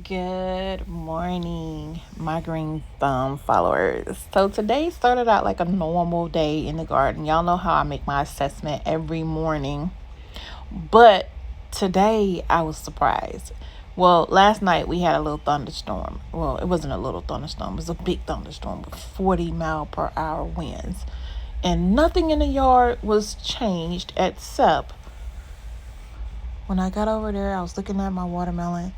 Good morning, my green thumb followers. So today started out like a normal day in the garden. Y'all know how I make my assessment every morning. But today I was surprised. Well, last night we had a little thunderstorm. Well, it wasn't a little thunderstorm, it was a big thunderstorm with 40-mile-per-hour winds. And nothing in the yard was changed except when I got over there, I was looking at my watermelon.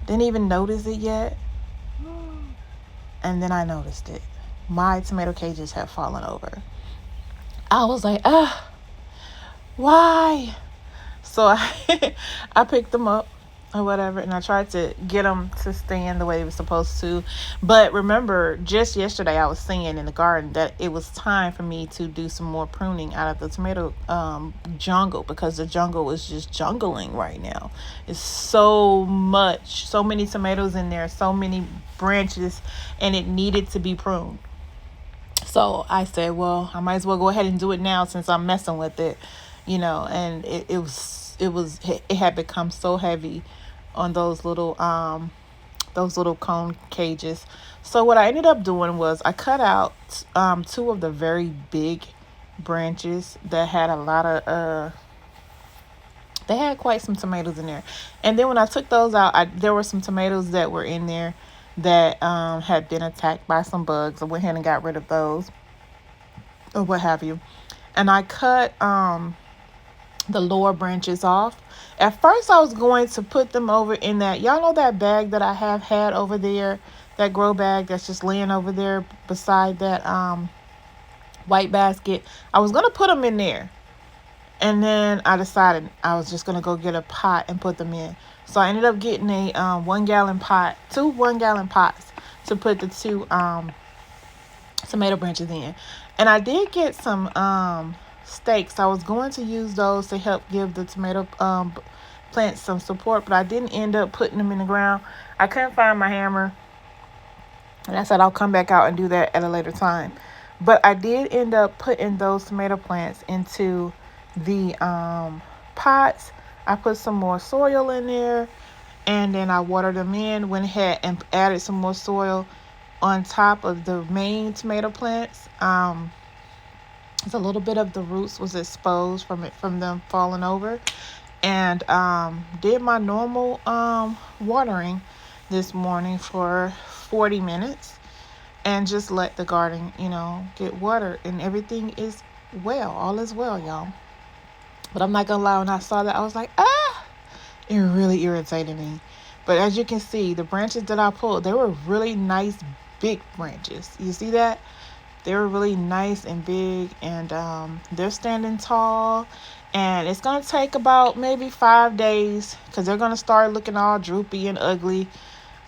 Didn't even notice it yet. And then I noticed it. My tomato cages had fallen over. I was like, why? So I picked them up or whatever, and I tried to get them to stand the way it was supposed to. But remember, just yesterday I was saying in the garden that it was time for me to do some more pruning out of the tomato jungle, because the jungle is just jungling right now. It's so many tomatoes in there, so many branches, and it needed to be pruned. So I said, well, I might as well go ahead and do it now since I'm messing with it, and it had become so heavy on those little cone cages. So what I ended up doing was I cut out two of the very big branches that had a lot of they had quite some tomatoes in there. And then when I took those out, there were some tomatoes that were in there that had been attacked by some bugs. I went ahead and got rid of those or what have you. And I cut the lower branches off. At first I was going to put them over in that, y'all know that bag that I have had over there, that grow bag that's just laying over there beside that white basket. I was going to put them in there. And then I decided I was just going to go get a pot and put them in. So I ended up getting a 1-gallon pot, 2 1-gallon pots to put the two tomato branches in. And I did get some stakes. I was going to use those to help give the tomato plants some support, but I didn't end up putting them in the ground. I couldn't find my hammer, and I said I'll come back out and do that at a later time. But I did end up putting those tomato plants into the pots. I put some more soil in there, and then I watered them in, went ahead and added some more soil on top of the main tomato plants. A little bit of the roots was exposed from them falling over, and did my normal watering this morning for 40 minutes and just let the garden get watered, and everything is well. All is well, y'all. But I'm not gonna lie, when I saw that I was like, it really irritated me. But as you can see, the branches that I pulled, they were really nice big branches. You see that? They were really nice and big, and they're standing tall. And it's going to take about maybe 5 days because they're going to start looking all droopy and ugly.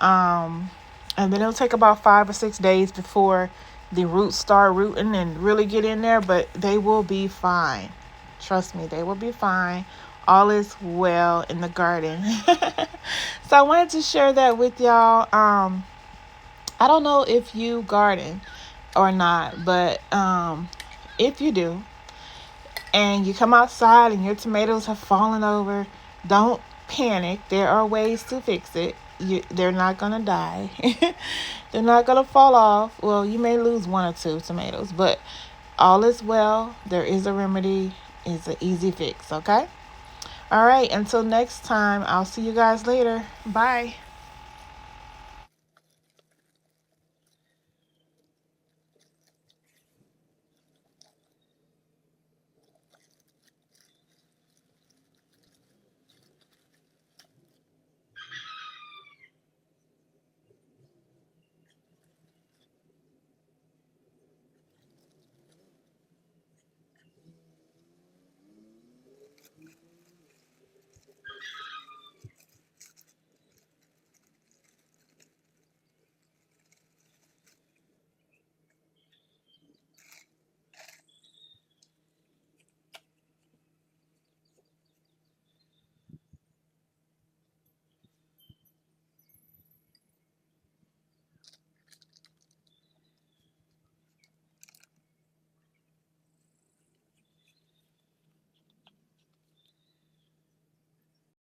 And then it'll take about 5 or 6 days before the roots start rooting and really get in there. But they will be fine. Trust me, they will be fine. All is well in the garden. So I wanted to share that with y'all. I don't know if you garden or not, but if you do and you come outside and your tomatoes have fallen over, don't panic. There are ways to fix it. They're not gonna die. They're not gonna fall off. Well, you may lose 1 or 2 tomatoes, but all is well. There is a remedy. It's an easy fix. Okay. All right, until next time, I'll see you guys later. Bye.